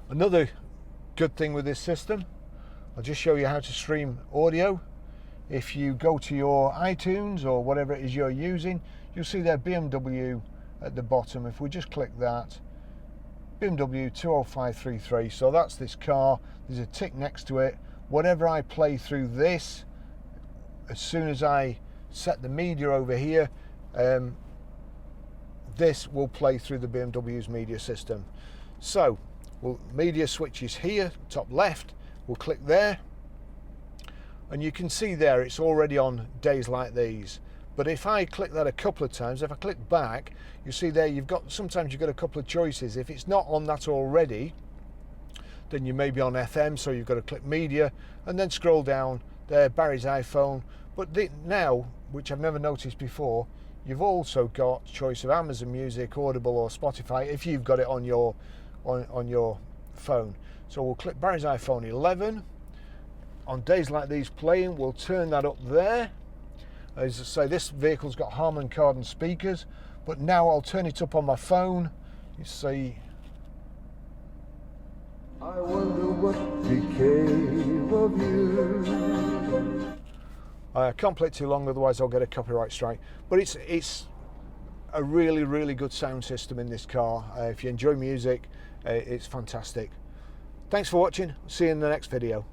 Another good thing with this system, I'll just show you how to stream audio. If you go to your iTunes or whatever it is you're using, you'll see their BMW at the bottom. If we just click that, BMW 20533, so that's this car. There's a tick next to it. Whatever I play through this, as soon as I set the media over here, this will play through the BMW's media system. So, media switch is here, top left. We'll click there, and you can see there it's already on Days Like These. But if I click that a couple of times, if I click back, you see there sometimes you've got a couple of choices. If it's not on that already, then you may be on FM, so you've got to click media and then scroll down there, Barry's iPhone. But now, which I've never noticed before, you've also got choice of Amazon Music, Audible or Spotify if you've got it on your phone. So we'll click Barry's iPhone 11. On Days Like These playing, we'll turn that up there. As I say, this vehicle's got Harman Kardon speakers, but now I'll turn it up on my phone. You see. I wonder what became of you. I can't play it too long, otherwise I'll get a copyright strike. But it's a really, really good sound system in this car. If you enjoy music, it's fantastic. Thanks for watching. See you in the next video.